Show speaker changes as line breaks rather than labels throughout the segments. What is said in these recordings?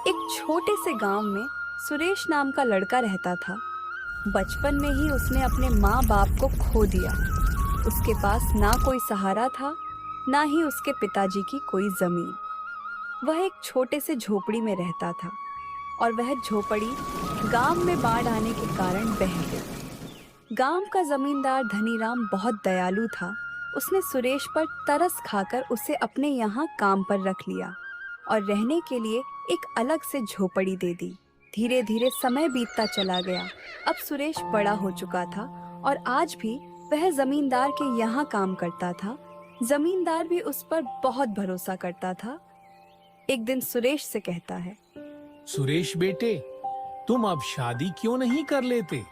एक छोटे से गांव में सुरेश नाम का लड़का रहता था। बचपन में ही उसने अपने माँ बाप को खो दिया। उसके पास ना कोई सहारा था, ना ही उसके पिताजी की कोई जमीन। वह एक छोटे से झोपड़ी में रहता था और वह झोपड़ी गांव में बाढ़ आने के कारण बह गई। गांव का जमींदार धनीराम बहुत दयालु था। उसने सुरेश पर तरस खाकर उसे अपने यहाँ काम पर रख लिया और रहने के लिए एक अलग से झोपड़ी दे दी। धीरे धीरे समय बीतता चला गया। अब सुरेश बड़ा हो चुका था और आज भी वह जमींदार के यहाँ काम करता था। जमींदार भी उस पर बहुत भरोसा करता था। एक दिन सुरेश से कहता है,
सुरेश बेटे, तुम अब शादी क्यों नहीं कर लेते?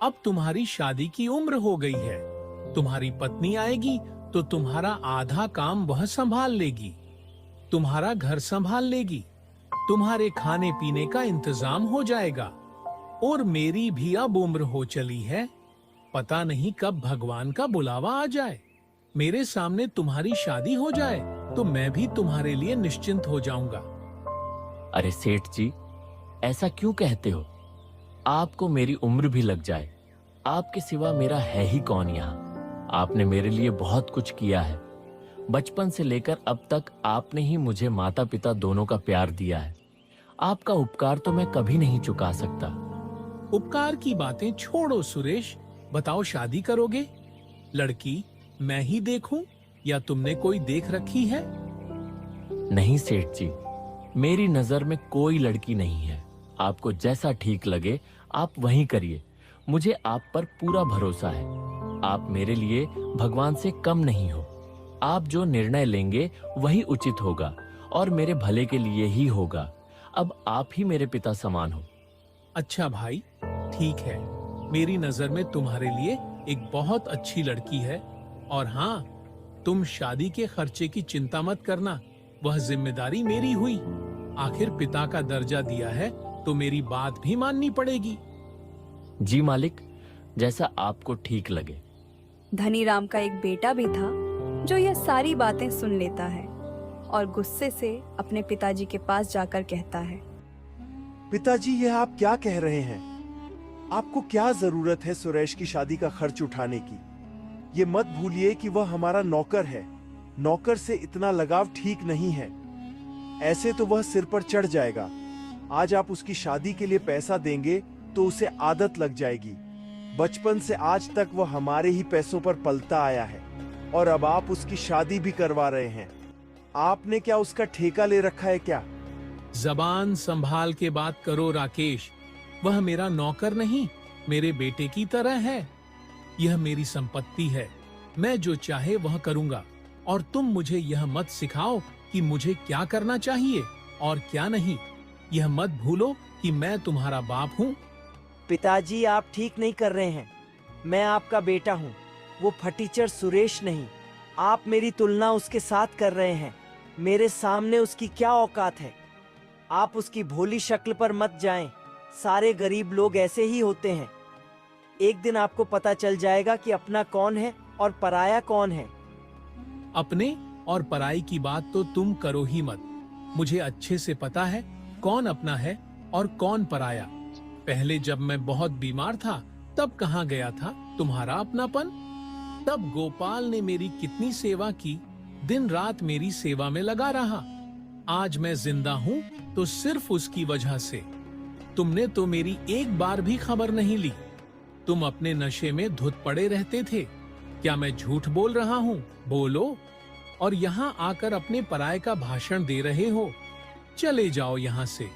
अब तुम्हारी शादी की उम्र हो गई है। तुम्हारी पत्नी आएगी तो तुम्हारा आधा काम वह संभाल लेगी, तुम्हारा घर संभाल लेगी, तुम्हारे खाने पीने का इंतजाम हो जाएगा। और मेरी भी अब उम्र हो चली है, पता नहीं कब भगवान का बुलावा आ जाए, मेरे सामने तुम्हारी शादी हो जाए तो मैं भी तुम्हारे लिए निश्चिंत हो जाऊंगा।
अरे सेठ जी, ऐसा क्यों कहते हो? आपको मेरी उम्र भी लग जाए, आपके सिवा मेरा है ही कौन यहाँ? आपने मेरे लिए बहुत कुछ किया है। बचपन से लेकर अब तक आपने ही मुझे माता पिता दोनों का प्यार दिया है। आपका उपकार तो मैं कभी नहीं चुका सकता।
उपकार की बातें छोड़ो सुरेश, बताओ शादी करोगे? लड़की मैं ही देखूं या तुमने कोई देख रखी है?
नहीं सेठ जी, मेरी नजर में कोई लड़की नहीं है। आपको जैसा ठीक लगे आप वही करिए। मुझे आप पर पूरा भरोसा है। आप मेरे लिए भगवान से कम नहीं हो। आप जो निर्णय लेंगे वही उचित होगा और मेरे भले के लिए ही होगा। अब आप ही मेरे पिता समान हो।
अच्छा भाई, ठीक है। मेरी नजर में तुम्हारे लिए एक बहुत अच्छी लड़की है। और हाँ, तुम शादी के खर्चे की चिंता मत करना, वह जिम्मेदारी मेरी हुई। आखिर पिता का दर्जा दिया है तो मेरी बात भी माननी पड़ेगी।
जी मालिक, जैसा आपको ठीक लगे।
धनीराम का एक बेटा भी था जो यह सारी बातें सुन लेता है और गुस्से से अपने पिताजी के पास जाकर कहता है,
पिताजी, यह आप क्या कह रहे हैं? आपको क्या जरूरत है सुरेश की शादी का खर्च उठाने की? ये मत भूलिए कि वह हमारा नौकर है। नौकर से इतना लगाव ठीक नहीं है, ऐसे तो वह सिर पर चढ़ जाएगा। आज आप उसकी शादी के लिए पैसा देंगे तो उसे आदत लग जाएगी। बचपन से आज तक वह हमारे ही पैसों पर पलता आया है और अब आप उसकी शादी भी करवा रहे हैं। आपने क्या उसका ठेका ले रखा है क्या?
जबान संभाल के बात करो राकेश। वह मेरा नौकर नहीं, मेरे बेटे की तरह है। यह मेरी संपत्ति है, मैं जो चाहे वह करूंगा। और तुम मुझे यह मत सिखाओ कि मुझे क्या करना चाहिए और क्या नहीं। यह मत भूलो कि मैं तुम्हारा बाप हूँ।
पिताजी, आप ठीक नहीं कर रहे हैं। मैं आपका बेटा हूँ, वो फटीचर सुरेश नहीं। आप मेरी तुलना उसके साथ कर रहे हैं। मेरे सामने उसकी क्या औकात है? आप उसकी भोली शक्ल पर मत जाएं। सारे गरीब लोग ऐसे ही होते हैं। एक दिन आपको पता चल जाएगा कि अपना कौन है और पराया कौन है।
अपने और पराई की बात तो तुम करो ही मत। मुझे अच्छे से पता है कौन अपना है और कौन पराया। पहले जब मैं बहुत बीमार था तब कहाँ गया था तुम्हारा अपनापन? तब गोपाल ने मेरी कितनी सेवा की, दिन रात मेरी सेवा में लगा रहा। आज मैं जिंदा हूँ तो सिर्फ उसकी वजह से। तुमने तो मेरी एक बार भी खबर नहीं ली। तुम अपने नशे में धुत पड़े रहते थे। क्या मैं झूठ बोल रहा हूँ? बोलो। और यहाँ आकर अपने पराये का भाषण दे रहे हो। चले जाओ यहाँ से।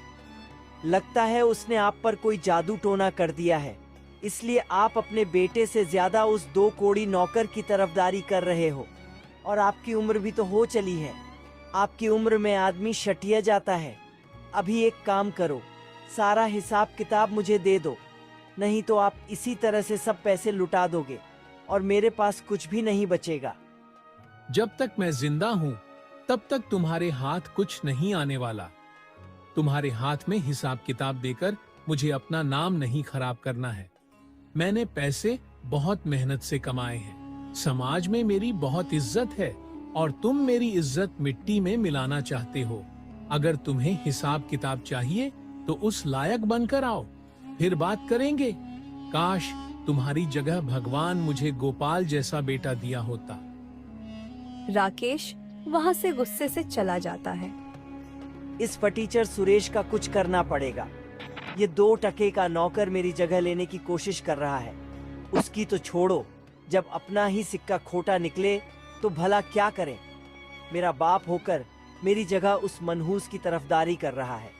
लगता है उसने आप पर कोई जादू टोना कर दिया है, इसलिए आप अपने बेटे से ज्यादा उस 2 कोड़ी नौकर की तरफदारी कर रहे हो। और आपकी उम्र भी तो हो चली है। आपकी उम्र में आदमी शटिया जाता है। अभी एक काम करो, सारा हिसाब किताब मुझे दे दो, नहीं तो आप इसी तरह से सब पैसे लुटा दोगे और मेरे पास कुछ भी नहीं बचेगा।
जब तक मैं जिंदा हूँ तब तक तुम्हारे हाथ कुछ नहीं आने वाला। तुम्हारे हाथ में हिसाब किताब देकर मुझे अपना नाम नहीं खराब करना है। मैंने पैसे बहुत मेहनत से कमाए हैं। समाज में मेरी बहुत इज्जत है और तुम मेरी इज्जत मिट्टी में मिलाना चाहते हो। अगर तुम्हें हिसाब किताब चाहिए तो उस लायक बनकर आओ, फिर बात करेंगे। काश तुम्हारी जगह भगवान मुझे गोपाल जैसा बेटा दिया होता।
राकेश वहां से गुस्से से चला जाता है।
इस फटीचर सुरेश का कुछ करना पड़ेगा। ये 2 टके का नौकर मेरी जगह लेने की कोशिश कर रहा है। उसकी तो छोड़ो, जब अपना ही सिक्का खोटा निकले तो भला क्या करें। मेरा बाप होकर मेरी जगह उस मनहूस की तरफदारी कर रहा है।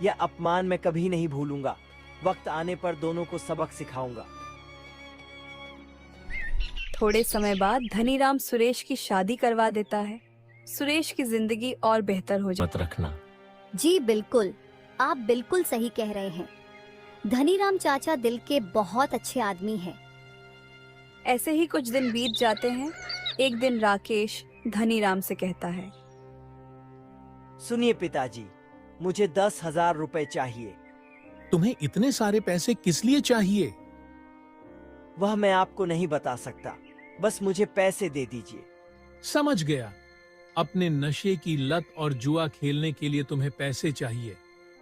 यह अपमान मैं कभी नहीं भूलूंगा। वक्त आने पर दोनों को सबक सिखाऊंगा।
थोड़े समय बाद धनीराम सुरेश की शादी करवा देता है। सुरेश की जिंदगी और बेहतर हो जाती
मत रखना।
जी बिल्कुल, आप बिल्कुल सही कह रहे हैं। धनीराम चाचा दिल के बहुत अच्छे आदमी हैं।
है। ऐसे ही कुछ दिन बीत जाते हैं। एक दिन राकेश धनीराम से कहता है,
सुनिए पिताजी, मुझे 10,000 रुपए चाहिए।
तुम्हें इतने सारे पैसे किस लिए चाहिए?
वह मैं आपको नहीं बता सकता, बस मुझे पैसे दे दीजिए।
समझ गया। अपने नशे की लत और जुआ खेलने के लिए तुम्हें पैसे चाहिए,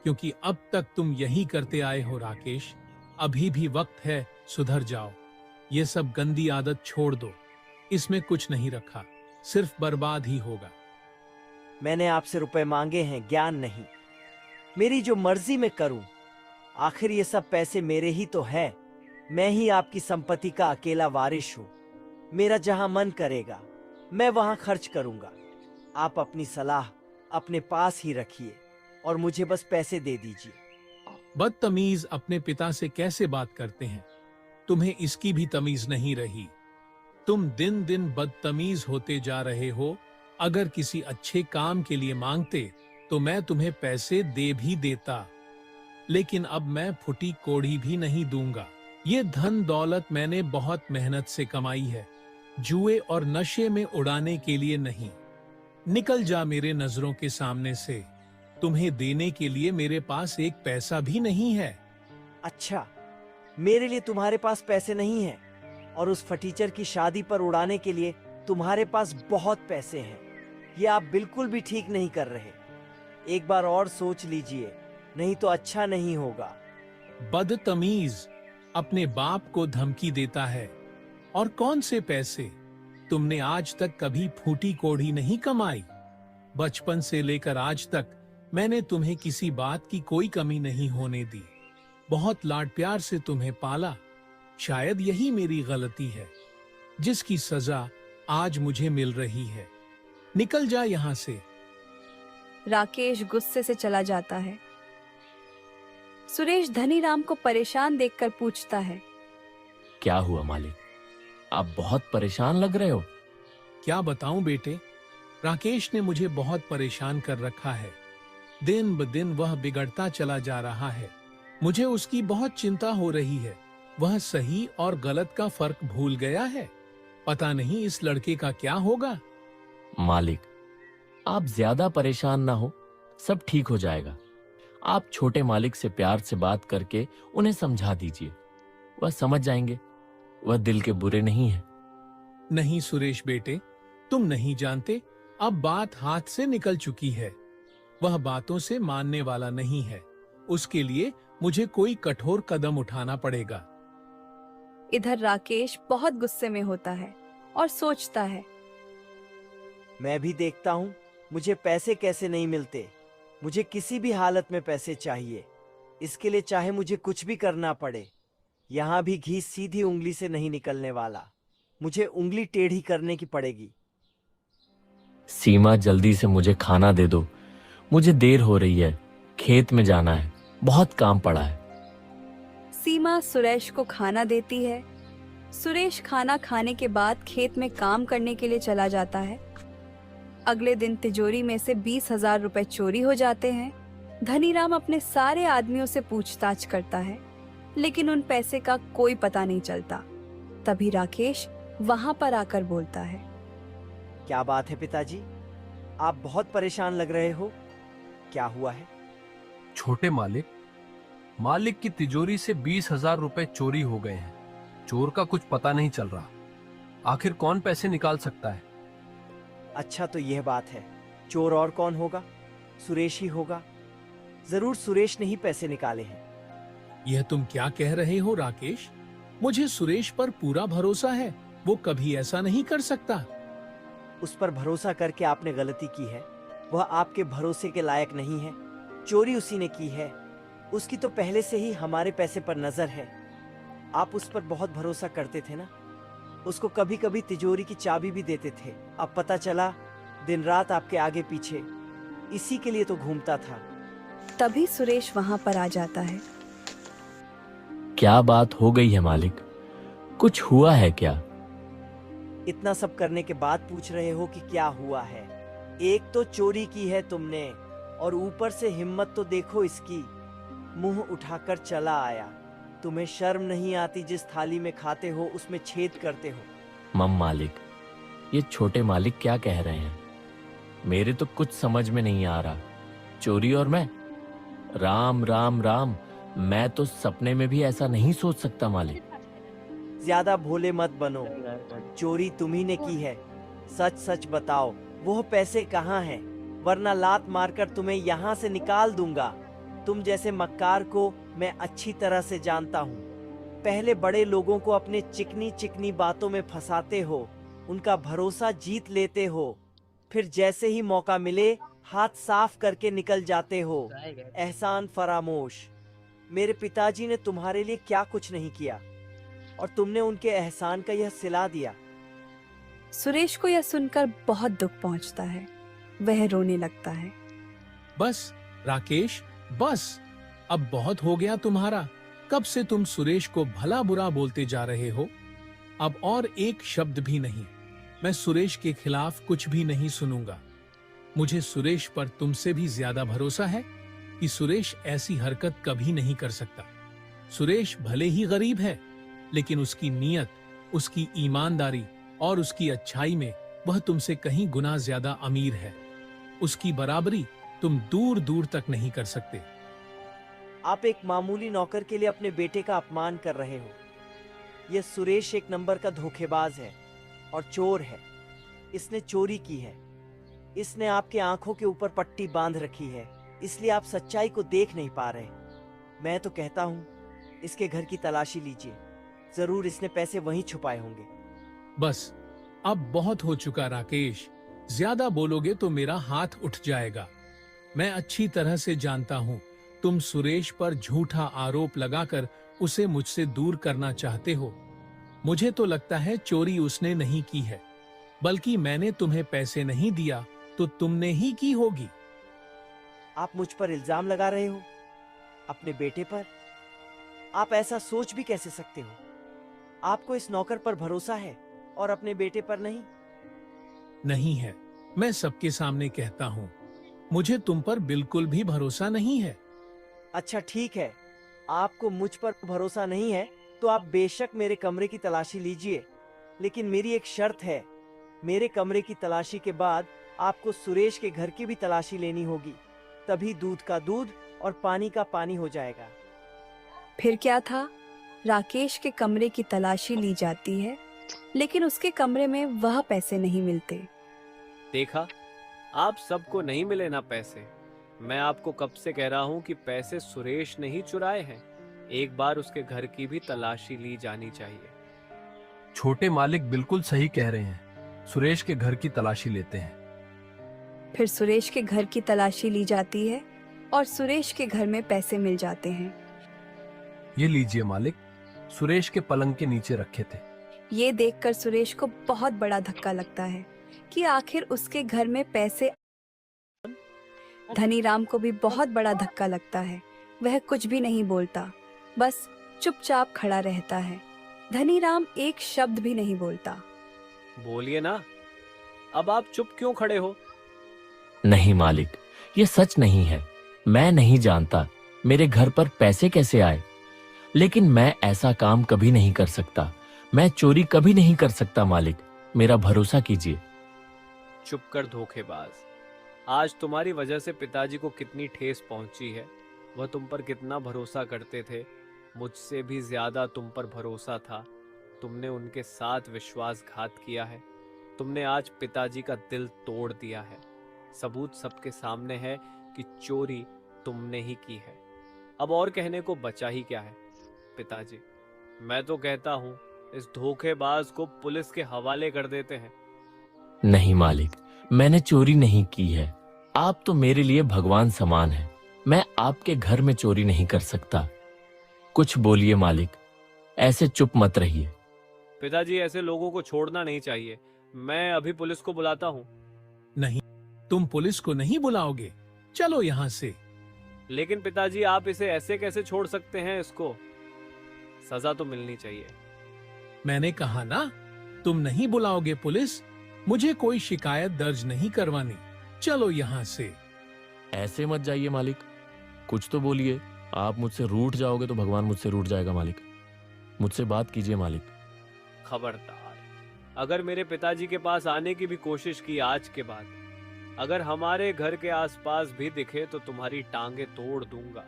क्योंकि अब तक तुम यही करते आए हो राकेश। अभी भी वक्त है, सुधर जाओ। ये सब गंदी आदत छोड़ दो। इसमें कुछ नहीं रखा, सिर्फ बर्बाद ही होगा।
मैंने आपसे रुपए मांगे हैं, ज्ञान नहीं। मेरी जो मर्जी मैं करूं। आखिर ये सब पैसे मेरे ही तो है। मैं ही आपकी संपत्ति का अकेला वारिस हूं। मेरा जहां मन करेगा मैं वहां खर्च करूंगा। आप अपनी सलाह अपने पास ही रखिए और मुझे बस पैसे दे दीजिए।
बदतमीज अपने पिता से कैसे बात करते हैं? तुम्हें इसकी भी तमीज नहीं रही। तुम दिन दिन बदतमीज होते जा रहे हो। अगर किसी अच्छे काम के लिए मांगते तो मैं तुम्हें पैसे दे भी देता, लेकिन अब मैं फुटी कोड़ी भी नहीं दूंगा। ये धन दौलत मैंने बहुत मेहनत से कमाई है, जुए और नशे में उड़ाने के लिए नहीं। निकल जा मेरे नजरों के सामने से। तुम्हें देने के लिए मेरे पास एक पैसा भी नहीं है।
अच्छा, मेरे लिए तुम्हारे पास पैसे नहीं हैं और उस फटीचर की शादी पर उड़ाने के लिए तुम्हारे पास बहुत पैसे हैं। ये आप बिल्कुल भी ठीक नहीं कर रहे। एक बार और सोच लीजिए, नहीं तो अच्छा नहीं होगा।
बदतमीज अपने बाप को धमकी देता है। और कौन से पैसे? तुमने आज तक कभी फूटी कोड़ी नहीं कमाई। बचपन से लेकर आज तक मैंने तुम्हें किसी बात की कोई कमी नहीं होने दी। बहुत लाड प्यार से तुम्हें पाला। शायद यही मेरी गलती है, जिसकी सजा आज मुझे मिल रही है। निकल जा यहाँ से।
राकेश गुस्से से चला जाता है। सुरेश धनीराम को परेशान देखकर पूछता है,
क्या हुआ मालिक? आप बहुत परेशान लग रहे हो।
क्या बताऊं बेटे, राकेश ने मुझे बहुत परेशान कर रखा है। दिन ब दिन वह बिगड़ता चला जा रहा है। मुझे उसकी बहुत चिंता हो रही है। वह सही और गलत का फर्क भूल गया है। पता नहीं इस लड़के का क्या होगा।
मालिक, आप ज्यादा परेशान ना हो, सब ठीक हो जाएगा। आप छोटे मालिक से प्यार से बात करके उन्हें समझा दीजिए, वह समझ जाएंगे। वह दिल के बुरे नहीं है।
नहीं सुरेश बेटे, तुम नहीं जानते, अब बात हाथ से निकल चुकी है। वह बातों से मानने वाला नहीं है। उसके लिए मुझे कोई कठोर कदम उठाना पड़ेगा।
इधर राकेश बहुत गुस्से में होता है और सोचता है,
मैं भी देखता हूँ मुझे पैसे कैसे नहीं मिलते। मुझे किसी भी हालत में पैसे चाहिए। इसके लिए चाहे मुझे कुछ भी करना पड़े। यहाँ भी घी सीधी उंगली से नहीं निकलने वाला। मुझे उंगली टेढ़ी करने की पड़ेगी।
सीमा, जल्दी से मुझे खाना दे दो। मुझे देर हो रही है, खेत में जाना है, बहुत काम पड़ा है।
सीमा सुरेश को खाना देती है। सुरेश खाना खाने के बाद खेत में काम करने के लिए चला जाता है। अगले दिन तिजोरी में से 20,000 रुपए चोरी हो जाते हैं। धनीराम अपने सारे आदमियों से पूछताछ करता है, लेकिन उन पैसे का कोई पता नहीं चलता। तभी राकेश वहां पर आकर बोलता है,
क्या बात है पिताजी, आप बहुत परेशान लग रहे हो। क्या हुआ है?
छोटे मालिक की तिजोरी से 20,000 रुपए चोरी हो गए हैं। चोर का कुछ पता नहीं चल रहा। आखिर कौन पैसे निकाल सकता है?
अच्छा, तो यह बात है। चोर और कौन होगा? सुरेश ही होगा। जरूर सुरेश ने ही पैसे निकाले हैं।
यह तुम क्या कह रहे हो राकेश? मुझे सुरेश पर पूरा भरोसा है, वो कभी ऐसा नहीं कर सकता।
उस पर भरोसा करके आपने गलती की है। वह आपके भरोसे के लायक नहीं है। चोरी उसी ने की है। उसकी तो पहले से ही हमारे पैसे पर नजर है। आप उस पर बहुत भरोसा करते थे ना। उसको कभी कभी तिजोरी की चाबी भी देते थे। अब पता चला दिन रात आपके आगे पीछे इसी के लिए तो घूमता था।
तभी सुरेश वहां पर आ जाता है।
क्या बात हो गई है मालिक? कुछ हुआ है क्या?
इतना सब करने के बाद पूछ रहे हो कि क्या हुआ है? एक तो चोरी की है तुमने और ऊपर से हिम्मत तो देखो इसकी। मुंह उठाकर चला आया। तुम्हें शर्म नहीं आती? जिस थाली में खाते हो उसमें छेद करते हो।
मालिक, ये छोटे मालिक क्या कह रहे हैं? मेरे तो कुछ समझ में नहीं आ रहा। चोरी और मैं? राम राम राम, मैं तो सपने में भी ऐसा नहीं सोच सकता मालिक।
ज्यादा भोले मत बनो। चोरी तुम्ही ने की है। सच सच बताओ, वो पैसे कहाँ हैं? वरना लात मारकर तुम्हें यहाँ से निकाल दूंगा। तुम जैसे मक्कार को मैं अच्छी तरह से जानता हूँ। पहले बड़े लोगों को अपने चिकनी चिकनी बातों में फंसाते हो, उनका भरोसा जीत लेते हो, फिर जैसे ही मौका मिले हाथ साफ करके निकल जाते हो। एहसान फरामोश। मेरे पिताजी ने तुम्हारे लिए क्या कुछ नहीं किया और तुमने उनके एहसान का यह सिला दिया।
सुरेश को यह सुनकर बहुत दुख पहुंचता है। वह रोने लगता है।
बस राकेश, बस, अब बहुत हो गया तुम्हारा। कब से तुम सुरेश को भला बुरा बोलते जा रहे हो? अब और एक शब्द भी नहीं। मैं सुरेश के खिलाफ कुछ भी नहीं सुनूंगा। मुझे सुरेश पर तुमसे भी ज्यादा भरोसा है कि सुरेश ऐसी हरकत कभी नहीं कर सकता। सुरेश भले ही गरीब है, लेकिन उसकी नीयत, उसकी ईमानदारी और उसकी अच्छाई में वह तुमसे कहीं गुना ज्यादा अमीर है। उसकी बराबरी तुम दूर दूर तक नहीं कर सकते।
आप एक मामूली नौकर के लिए अपने बेटे का अपमान कर रहे हो। यह सुरेश एक नंबर का धोखेबाज है और चोर है। इसने चोरी की है। इसने आपके आंखों के ऊपर पट्टी बांध रखी है, इसलिए आप सच्चाई को देख नहीं पा रहे। मैं तो कहता हूँ इसके घर की तलाशी लीजिए। जरूर इसने पैसे वहीं छुपाए होंगे।
बस, अब बहुत हो चुका राकेश। ज्यादा बोलोगे तो मेरा हाथ उठ जाएगा। मैं अच्छी तरह से जानता हूँ तुम सुरेश पर झूठा आरोप लगाकर उसे मुझसे दूर करना चाहते हो। मुझे तो लगता है चोरी उसने नहीं की है, बल्कि मैंने तुम्हें पैसे नहीं दिया तो तुमने ही की होगी।
आप मुझ पर इल्जाम लगा रहे हो, अपने बेटे पर? आप ऐसा सोच भी कैसे सकते हो? आपको इस नौकर पर भरोसा है और अपने बेटे पर नहीं?
नहीं है, मैं सबके सामने कहता हूँ, मुझे तुम पर बिल्कुल भी भरोसा नहीं है।
अच्छा ठीक है, आपको मुझ पर भरोसा नहीं है तो आप बेशक मेरे कमरे की तलाशी लीजिए, लेकिन मेरी एक शर्त है। मेरे कमरे की तलाशी के बाद आपको सुरेश के घर की भी तलाशी लेनी होगी, तभी दूध का दूध और पानी का पानी हो जाएगा।
फिर क्या था? राकेश के कमरे की तलाशी ली जाती है, लेकिन उसके कमरे में वह पैसे नहीं मिलते।
देखा, आप सबको नहीं मिले ना पैसे। मैं आपको कब से कह रहा हूँ कि पैसे सुरेश ने ही चुराए हैं। एक बार उसके घर की भी तलाशी ली जानी चाहिए।
छोटे मालिक बिल्कुल सही कह रहे हैं। सुरेश के घर की तलाशी लेते हैं।
फिर सुरेश के घर की तलाशी ली जाती है और सुरेश के घर में पैसे मिल जाते हैं।
ये लीजिए मालिक, सुरेश के पलंग के नीचे रखे थे।
ये देखकर सुरेश को बहुत बड़ा धक्का लगता है कि आखिर उसके घर में पैसे। धनीराम को भी बहुत बड़ा धक्का लगता है। वह कुछ भी नहीं बोलता, बस चुपचाप खड़ा रहता है। धनीराम एक शब्द भी नहीं बोलता।
बोलिए ना, अब आप चुप क्यों खड़े हो?
नहीं मालिक, ये सच नहीं है। मैं नहीं जानता मेरे घर पर पैसे कैसे आए, लेकिन मैं ऐसा काम कभी नहीं कर सकता। मैं चोरी कभी नहीं कर सकता मालिक, मेरा भरोसा कीजिए।
चुप कर धोखेबाज। आज तुम्हारी वजह से पिताजी को कितनी ठेस पहुंची है। वह तुम पर कितना भरोसा करते थे। मुझसे भी ज्यादा तुम पर भरोसा था। तुमने उनके साथ विश्वासघात किया है। तुमने आज पिताजी का दिल तोड़ दिया है। सबूत सबके सामने है कि चोरी तुमने ही की है। अब और कहने को बचा ही क्या है। पिताजी, मैं तो कहता हूँ इस धोखेबाज को पुलिस के हवाले कर देते हैं।
नहीं मालिक, मैंने चोरी नहीं की है। आप तो मेरे लिए भगवान समान हैं। मैं आपके घर में चोरी नहीं कर सकता। कुछ बोलिए मालिक, ऐसे चुप मत रहिए।
पिताजी, ऐसे लोगों को छोड़ना नहीं चाहिए। मैं अभी पुलिस को बुलाता हूँ।
नहीं, तुम पुलिस को नहीं बुलाओगे। चलो यहाँ से।
लेकिन पिताजी, आप इसे ऐसे कैसे छोड़ सकते हैं? इसको सजा तो मिलनी चाहिए।
मैंने कहा ना, तुम नहीं बुलाओगे पुलिस। मुझे कोई शिकायत दर्ज नहीं करवानी। चलो यहाँ से।
ऐसे मत जाइए मालिक, कुछ तो बोलिए। आप मुझसे रूठ जाओगे तो भगवान मुझसे रूठ जाएगा मालिक। मुझसे बात कीजिए मालिक।
खबरदार, अगर मेरे पिताजी के पास आने की भी कोशिश की आज के बाद, अगर हमारे घर के आसपास भी दिखे तो तुम्हारी टांगे तोड़ दूंगा।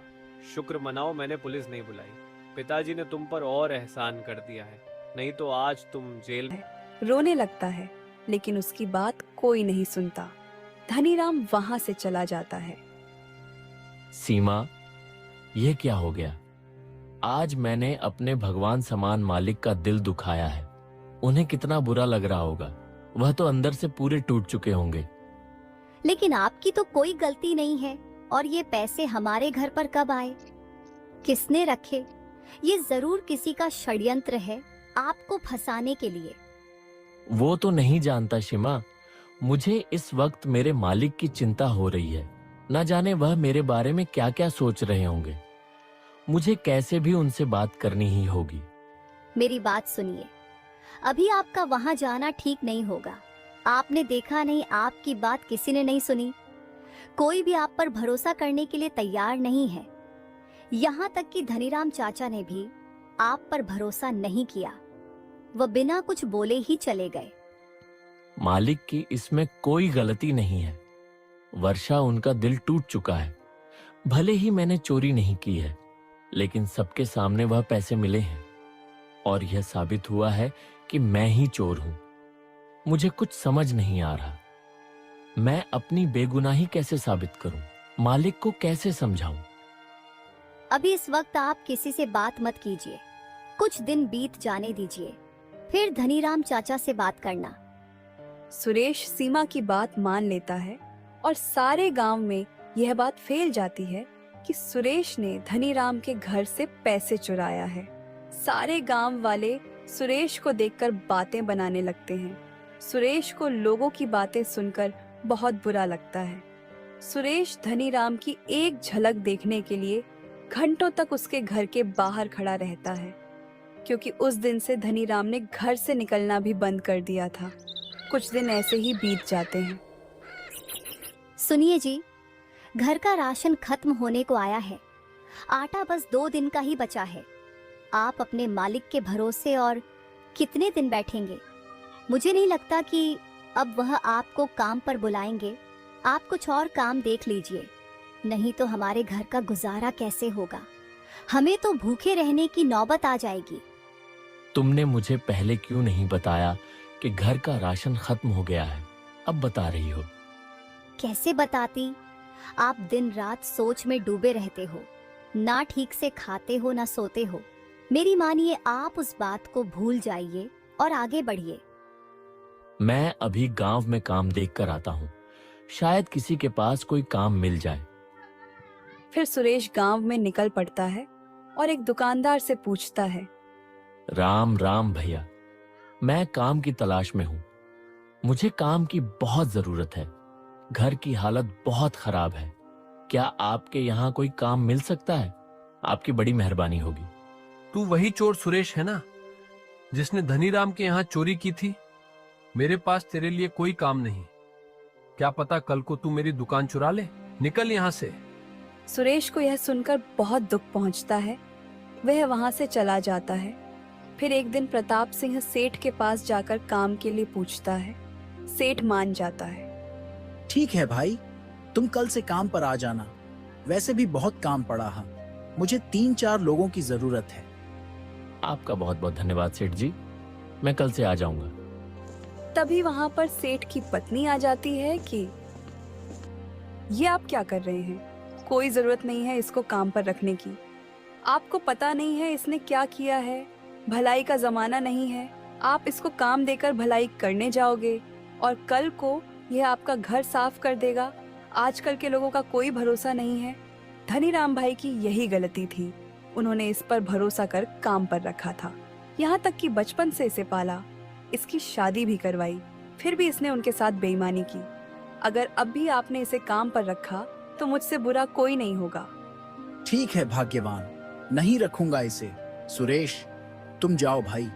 शुक्र मनाओ मैंने पुलिस नहीं बुलाई। पिताजी ने तुम पर और एहसान कर दिया है, नहीं तो आज तुम जेल में।
रोने लगता है, लेकिन उसकी बात कोई नहीं सुनता। धनीराम वहां से चला जाता है।
सीमा, यह क्या हो गया? आज मैंने अपने भगवान समान मालिक का दिल दुखाया है। उन्हें कितना बुरा लग रहा होगा। वह तो अंदर से पूरे टूट चुके होंगे।
लेकिन आपकी तो कोई गलती नहीं है। और ये पैसे हमारे घर पर कब आए? किसने रखे? ये जरूर किसी का षड्यंत्र है आपको फंसाने के लिए।
वो तो नहीं जानता शिमा। मुझे इस वक्त मेरे मालिक की चिंता हो रही है। न जाने वह मेरे बारे में क्या क्या सोच रहे होंगे। मुझे कैसे भी उनसे बात करनी ही होगी।
मेरी बात सुनिए, अभी आपका वहां जाना ठीक नहीं होगा। आपने देखा नहीं, आपकी बात किसी ने नहीं सुनी। कोई भी आप पर भरोसा करने के लिए तैयार नहीं है। यहाँ तक कि धनीराम चाचा ने भी आप पर भरोसा नहीं किया। वह बिना कुछ बोले ही चले गए।
मालिक की इसमें कोई गलती नहीं है। वर्षा, उनका दिल टूट चुका है। भले ही मैंने चोरी नहीं की है, लेकिन सबके सामने वह पैसे मिले हैं और यह साबित हुआ है कि मैं ही चोर हूं। मुझे कुछ समझ नहीं आ रहा। मैं अपनी बेगुनाही कैसे साबित करूं? मालिक को कैसे समझाऊं?
अभी इस वक्त आप किसी से बात मत कीजिए। कुछ दिन बीत जाने दीजिए, फिर धनीराम चाचा से बात करना।
सुरेश सीमा की बात मान लेता है और सारे गांव में यह बात फैल जाती है कि सुरेश ने धनीराम के घर से पैसे चुराया है। सारे गांव वाले सुरेश को देखकर बातें बनाने लगते हैं। सुरेश को लोगों की बातें सुनकर बहुत बुरा लगता है। सुरेश धनीराम की एक झलक देखने के लिए घंटों तक उसके घर के बाहर खड़ा रहता है, क्योंकि उस दिन से धनीराम ने घर से निकलना भी बंद कर दिया था। कुछ दिन ऐसे ही बीत जाते हैं।
सुनिए जी, घर का राशन खत्म होने को आया है। आटा बस 2 दिन का ही बचा है। आप अपने मालिक के भरोसे और कितने दिन बैठेंगे? मुझे नहीं लगता कि अब वह आपको काम पर बुलाएंगे। आप कुछ और काम देख लीजिए, नहीं तो हमारे घर का गुजारा कैसे होगा? हमें तो भूखे रहने की नौबत आ जाएगी।
तुमने मुझे पहले क्यों नहीं बताया कि घर का राशन खत्म हो गया है? अब बता रही हो।
कैसे बताती? आप दिन रात सोच में डूबे रहते हो, ना ठीक से खाते हो ना सोते हो। मेरी मानिए, आप उस बात को भूल जाइए और आगे बढ़िए।
मैं अभी गांव में काम देख कर आता हूँ। शायद किसी के पास कोई काम मिल जाए।
फिर सुरेश गांव में निकल पड़ता है और एक दुकानदार से पूछता है,
राम राम भैया, मैं काम की तलाश में हूँ। मुझे काम की बहुत जरूरत है। घर की हालत बहुत खराब है। क्या आपके यहाँ कोई काम मिल सकता है? आपकी बड़ी मेहरबानी होगी।
तू वही चोर सुरेश है ना, जिसने धनीराम के यहाँ चोरी की थी? मेरे पास तेरे लिए कोई काम नहीं। क्या पता कल को तू मेरी दुकान चुरा ले। निकल यहाँ से।
सुरेश को यह सुनकर बहुत दुख पहुंचता है। वह वहां से चला जाता है। फिर एक दिन प्रताप सिंह सेठ के पास जाकर काम के लिए पूछता है। सेठ मान जाता है।
ठीक है भाई, तुम कल से काम पर आ जाना। वैसे भी बहुत काम पड़ा है। मुझे 3-4 लोगों की जरूरत है।
आपका बहुत बहुत धन्यवाद सेठ जी। मैं कल से आ जाऊंगा।
तभी वहां पर सेठ की पत्नी आ जाती है कि ये आप क्या कर रहे हैं? कोई जरूरत नहीं है इसको काम पर रखने की। आपको पता नहीं है इसने क्या किया है। भलाई का जमाना नहीं है। आप इसको काम देकर भलाई करने जाओगे और कल को यह आपका घर साफ कर देगा। आजकल के लोगों का कोई भरोसा नहीं है। धनीराम भाई की यही गलती थी। उन्होंने इस पर भरोसा कर काम पर रखा था। यहाँ तक कि बचपन से इसे पाला, इसकी शादी भी करवाई, फिर भी इसने उनके साथ बेईमानी की। अगर अब भी आपने इसे काम पर रखा तो मुझसे बुरा कोई नहीं होगा।
ठीक है भाग्यवान, नहीं रखूंगा इसे। सुरेश, तुम जाओ भाई।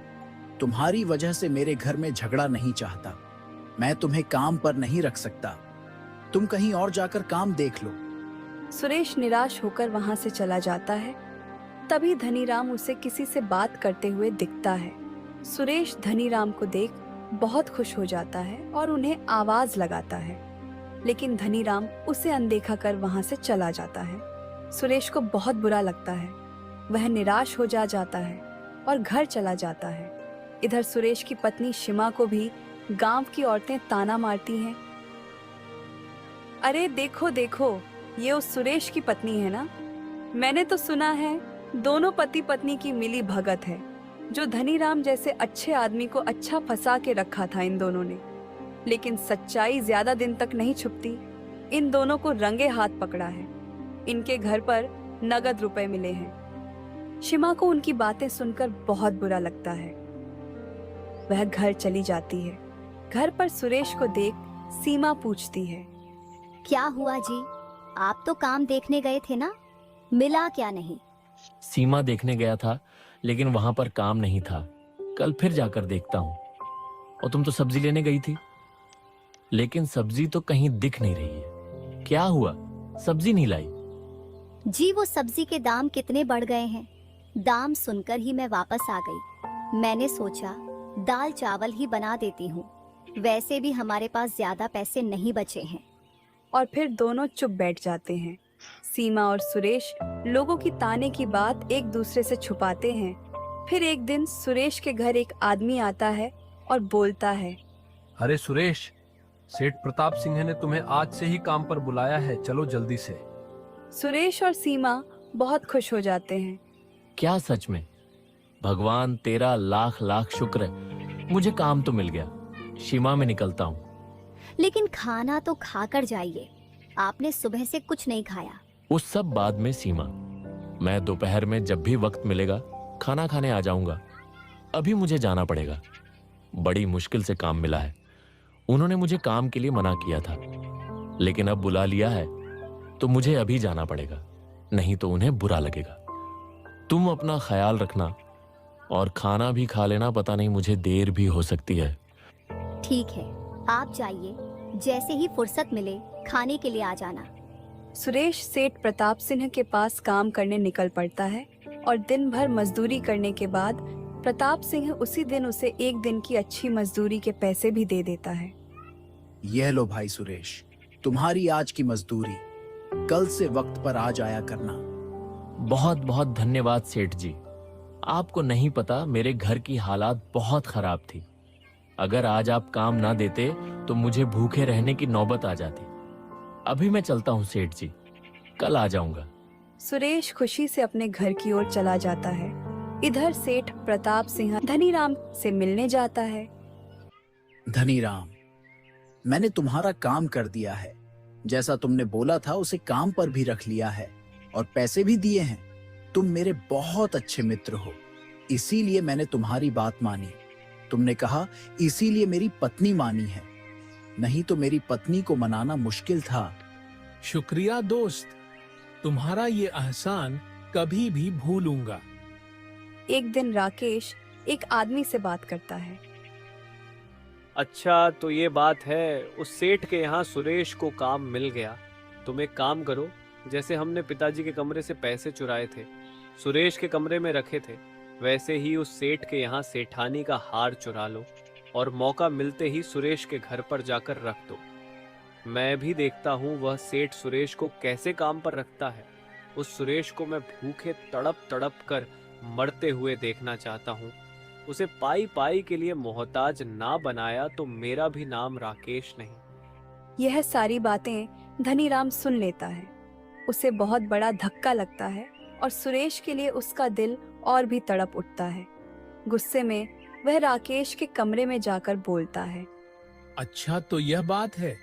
तुम्हारी वजह से मेरे घर में झगड़ा नहीं चाहता। मैं तुम्हें काम पर नहीं रख सकता। तुम कहीं और जाकर काम देख लो।
सुरेश निराश होकर वहां से चला जाता है। तभी धनीराम उसे किसी से बात करते हुए दिखता है। सुरेश धनीराम को देख बहुत खुश हो जाता है और उन्हें आवाज लगाता है, लेकिन धनीराम उसे अनदेखा कर वहां से चला जाता है। सुरेश को बहुत बुरा लगता है। वह निराश हो जाता है और घर चला जाता है। इधर सुरेश की पत्नी शिमा को भी गांव की औरतें ताना मारती हैं। अरे देखो देखो, ये उस सुरेश की पत्नी है ना? मैंने तो सुना है दोनों पति पत्नी की मिली भगत है। जो धनीराम जैसे अच्छे आदमी को अच्छा फंसा के रखा था इन दोनों ने, लेकिन सच्चाई ज्यादा दिन तक नहीं छुपती। इन दोनों को रंगे हाथ पकड़ा है। इनके घर पर नगद रुपए मिले हैं। शिमा को उनकी बातें सुनकर बहुत बुरा लगता है। वह घर चली जाती है। घर पर सुरेश को देख सीमा पूछती है,
क्या हुआ जी? आप तो काम देखने गए थे ना, मिला क्या नहीं?
सीमा देखने गया था, लेकिन वहां पर काम नहीं था। कल फिर जाकर देखता हूँ। और तुम तो सब्जी लेने गई थी, लेकिन सब्जी तो कहीं दिख नहीं रही है। क्या हुआ, सब्जी नहीं लाई?
जी वो सब्जी के दाम कितने बढ़ गए हैं। दाम सुनकर ही मैं वापस आ गई। मैंने सोचा दाल चावल ही बना देती हूँ। वैसे भी हमारे पास ज्यादा पैसे नहीं बचे हैं।
और फिर दोनों चुप बैठ जाते हैं। सीमा और सुरेश लोगों की ताने की बात एक दूसरे से छुपाते हैं। फिर एक दिन सुरेश के घर एक आदमी आता है और बोलता है,
अरे सुरेश, सेठ प्रताप सिंह ने तुम्हें आज से ही काम पर बुलाया है, चलो जल्दी से।
सुरेश और सीमा बहुत खुश हो जाते हैं।
क्या सच में? भगवान तेरा लाख लाख शुक्र है, मुझे काम तो मिल गया। शिमा में निकलता हूँ।
लेकिन खाना तो खाकर जाइए। आपने सुबह से कुछ नहीं खाया।
उस सब बाद में सीमा, मैं दोपहर में जब भी वक्त मिलेगा खाना खाने आ जाऊंगा। अभी मुझे जाना पड़ेगा। बड़ी मुश्किल से काम मिला है। उन्होंने मुझे काम के लिए मना किया था, लेकिन अब बुला लिया है तो मुझे अभी जाना पड़ेगा, नहीं तो उन्हें बुरा लगेगा। तुम अपना ख्याल रखना और खाना भी खा लेना, पता नहीं मुझे देर भी हो सकती है।
ठीक है, आप जाइए। जैसे ही फुर्सत मिले खाने के लिए आ जाना।
सुरेश सेठ प्रताप सिंह के पास काम करने निकल पड़ता है और दिन भर मजदूरी करने के बाद प्रताप सिंह उसी दिन उसे एक दिन की अच्छी मजदूरी के पैसे भी दे देता है।
यह लो भाई सुरेश, तुम्हारी आज की मजदूरी। कल से वक्त पर आ जाया करना।
बहुत बहुत धन्यवाद सेठ जी। आपको नहीं पता, मेरे घर की हालात बहुत खराब थी। अगर आज आप काम ना देते तो मुझे भूखे रहने की नौबत आ जाती। अभी मैं चलता हूँ सेठ जी, कल आ जाऊंगा।
सुरेश खुशी से अपने घर की ओर चला जाता है। इधर सेठ प्रताप सिंह धनीराम से मिलने जाता है।
धनीराम, मैंने तुम्हारा काम कर दिया है। जैसा तुमने बोला था उसे काम पर भी रख लिया है और पैसे भी दिए हैं। तुम मेरे बहुत अच्छे मित्र हो, इसीलिए मैंने तुम्हारी बात मानी। तुमने कहा इसीलिए मेरी पत्नी मानी है, नहीं तो मेरी पत्नी को मनाना मुश्किल था।
शुक्रिया दोस्त, तुम्हारा ये एहसान कभी भी भूलूंगा।
एक दिन राकेश एक आदमी से बात करता है।
अच्छा, तो ये बात है, उस सेठ के यहाँ सुरेश को काम मिल गया। तुम एक काम करो, जैसे हमने पिताजी के कमरे से पैसे चुराए थे, सुरेश के कमरे में रखे थे, वैसे ही उस सेठ के यहाँ सेठानी का हार चुरा लो और मौका मिलते ही सुरेश के घर पर जाकर रख दो। मैं भी देखता हूँ वह सेठ सुरेश को कैसे काम पर रखता है। उस सुरेश को मैं भूखे तड़प तड़प कर मरते हुए देखना चाहता हूँ। उसे पाई पाई के लिए मोहताज ना बनाया तो मेरा भी नाम राकेश नहीं।
यह सारी बातें धनीराम सुन लेता है। उसे बहुत बड़ा धक्का लगता है और सुरेश के लिए उसका दिल और भी तड़प उठता है। गुस्से में वह राकेश के कमरे में जाकर बोलता है,
अच्छा तो यह बात है,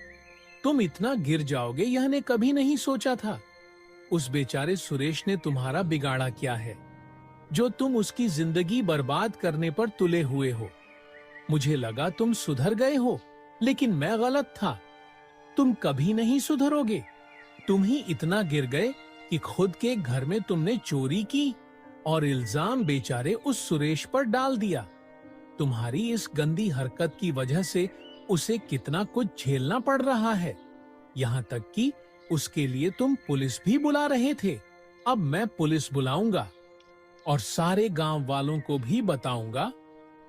तुम इतना गिर जाओगे यह ने कभी नहीं सोचा था। उस बेचारे सुरेश ने तुम्हारा बिगाड़ा क्या है जो तुम उसकी जिंदगी बर्बाद करने पर तुले हुए हो। मुझे लगा तुम सुधर गए हो, लेकिन मैं गलत था। तुम कभी नहीं सुधरोगे। तुम ही इतना गिर गए कि खुद के घर में तुमने चोरी की और इल्जाम बेचारे उस सुरेश पर डाल दिया। तुम्हारी इस गंदी हरकत की वजह से उसे कितना कुछ झेलना पड़ रहा है। यहाँ तक कि उसके लिए तुम पुलिस भी बुला रहे थे। अब मैं पुलिस बुलाऊंगा और सारे गांव वालों को भी बताऊंगा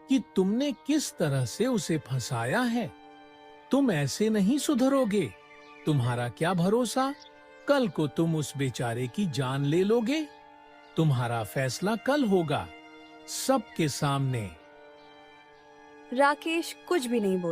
कि तुमने किस तरह से उसे फंसाया है। तुम ऐसे नहीं सुधरोगे। तुम्हारा क्या भरोसा कल को तुम उस बेचारे की जान ले लोगे। तुम्हारा फैसला कल होगा, सबके सामने।
राकेश कुछ भी नहीं बोलता।